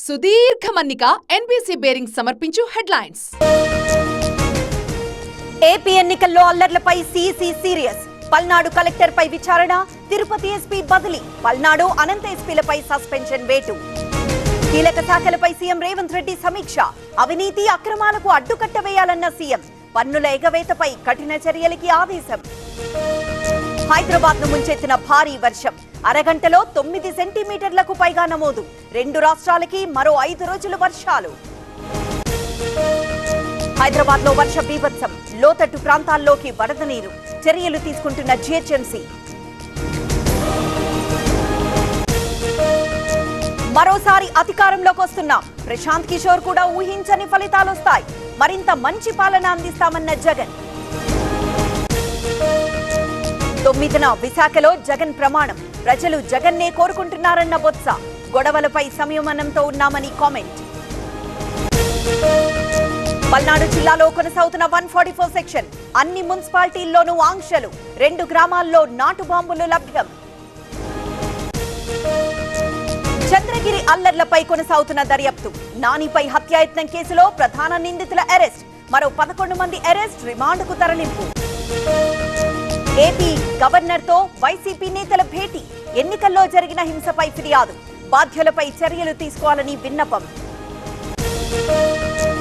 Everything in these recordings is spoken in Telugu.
సుదీర్ఘ మన్నిక ఎన్బీసీ బేరింగ్ సమర్పించు హెడ్లైన్స్. ఏపీ ఎన్నికల్లో అల్లర్లపై సీసీ సీరియస్. పల్నాడు కలెక్టర్ పై విచారణ, తిరుపతి ఎస్పీ బదిలీ, పల్నాడు అనంత ఎస్పీలపై సస్పెన్షన్ వేటు. కీలక శాఖలపై సీఎం రేవంత్ రెడ్డి సమీక్ష. అవినీతి అక్రమాలకు అడ్డుకట్ట వేయాలన్న సీఎం. పన్నుల ఎగవేతపై కఠిన చర్యలకి ఆదేశం. హైదరాబాద్ ను ముంచెత్తిన భారీ వర్షం. అరగంటలో 9 సెంటీమీటర్లకు పైగా నమోదు. 2 రాష్ట్రాలకి మరో 5 రోజులు వర్షాలు. హైదరాబాద్ లో వర్ష బీభత్సం. లోతట్టు ప్రాంతాల్లోకి వరద నీరు. చర్యలు తీసుకుంటున్న జీహెచ్ఎంసీ. మరోసారి అధికారంలోకి వస్తున్నాం. ప్రశాంత్ కిషోర్ కూడా ఊహించని ఫలితాలొస్తాయి. మరింత మంచి పాలన అందిస్తామన్న జగన్. 9న విశాఖలో జగన్ ప్రమాణం. ప్రజలు జగన్నే కోరుకుంటున్నారన్న బొత్స. గొడవలపై సంయమనంతో ఉన్నామని కామెంట్. పల్నాడు జిల్లాలో కొనసాగుతున్న 144 సెక్షన్. అన్ని మున్సిపాలిటీల్లోనూ ఆంక్షలు. 2 గ్రామాల్లో నాటు బాంబులు లభ్యం. చంద్రగిరి అల్లర్లపై కొనసాగుతున్న దర్యాప్తు. నానిపై హత్యాయత్నం కేసులో ప్రధాన నిందితుల అరెస్ట్. మరో 11 మంది అరెస్ట్, రిమాండ్కు తరలింపు. ఏపీ గవర్నర్ తో వైసీపీ నేతల భేటీ. ఎన్నికల్లో జరిగిన హింసపై ఫిర్యాదు. బాధ్యులపై చర్యలు తీసుకోవాలని విన్నపం.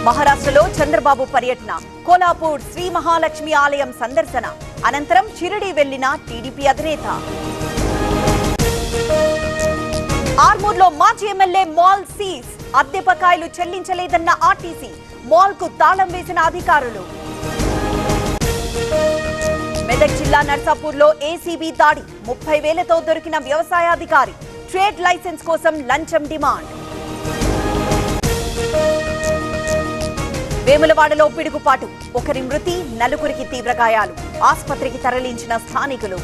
మహారాష్ట్రలో చంద్రబాబు పర్యటన. కోలాపూర్ శ్రీ మహాలక్ష్మి ఆలయం సందర్శన. అనంతరం షిరిడి వెళ్లిన టీడీపీ అధినేత. ఆర్మూర్లో మాజీ ఎమ్మెల్యే మాల్ సీజ్. అద్దె బకాయిలు చెల్లించలేదన్న ఆర్టీసీ. మాల్ కు తాళం వేసిన అధికారులు. మెదక్ జిల్లా నర్సాపూర్లో ఏసీబీ దాడి. 30,000తో దొరికిన వ్యవసాయాధికారి. ట్రేడ్ లైసెన్స్ కోసం లంచం డిమాండ్. వేములవాడలో పిడుగుపాటు. 1 మృతి, 4 తీవ్ర గాయాలు. ఆసుపత్రికి తరలించిన స్థానికులు.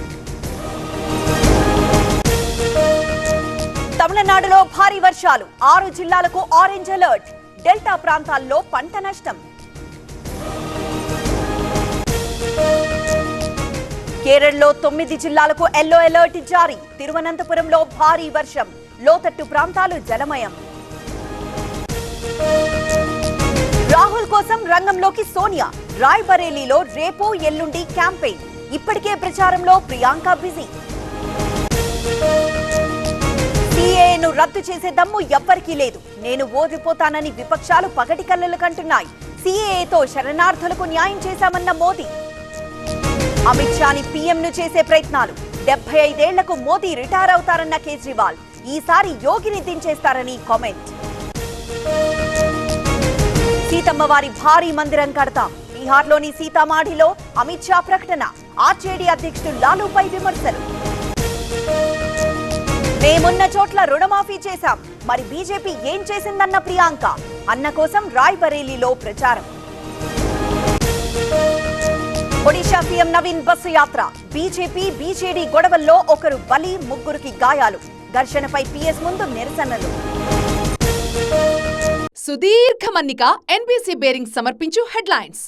తమిళనాడులో భారీ వర్షాలు. 6 జిల్లాలకు ఆరెంజ్ అలర్ట్. డెల్టా ప్రాంతాల్లో పంట నష్టం. కేరళలో 9 జిల్లాలకు ఎల్లో అలర్ట్ జారీ. తిరువనంతపురంలో భారీ వర్షం. లోతట్టు ప్రాంతాలు జలమయం. రాహుల్ కోసం రంగంలోకి సోనియా. రాయ్బరేలీలో రేపు ఎల్లుండి క్యాంపెయిన్. ఇప్పటికే ప్రచారంలో ప్రియాంక బిజీ. సీఏను రద్దు చేసే దమ్ము ఎవ్వరికీ లేదు. నేను ఓడిపోతానని విపక్షాలు పగటి కళ్ళలు కంటున్నాయి. సీఏతో శరణార్థులకు న్యాయం చేశామన్న మోదీ. అమిత్ షాని పీఎంను చేసే ప్రయత్నాలు. 75 ఏళ్లకు మోదీ రిటైర్ అవుతారన్న కేజ్రీవాల్. ఈసారి యోగిని దించేస్తారని కామెంట్. సీతమ్మ వారి భారీ మందిరం కడతాం. బీహార్లోని సీతామాఢిలో అమిత్ షా ప్రకటన. ఆర్జేడీ అధ్యక్షుడు లాలూపై విమర్శలు. మేమున్న చోట్ల రుణమాఫీ చేశాం. మరి బీజేపీ ఏం చేసిందన్న ప్రియాంక. అన్న కోసం రాయ్బరేలీలో ప్రచారం. ఒడిషా సీఎం నవీన్ బస్సు యాత్ర. బీజేపీ బీజేడీ గొడవల్లో 1 బలి, 3కి గాయాలు. ఘర్షణపై పీఎస్ ముందు నిరసనలు. సుదీర్ఘ మన్నిక ఎన్బీసీ బేరింగ్ సమర్పించు హెడ్లైన్స్.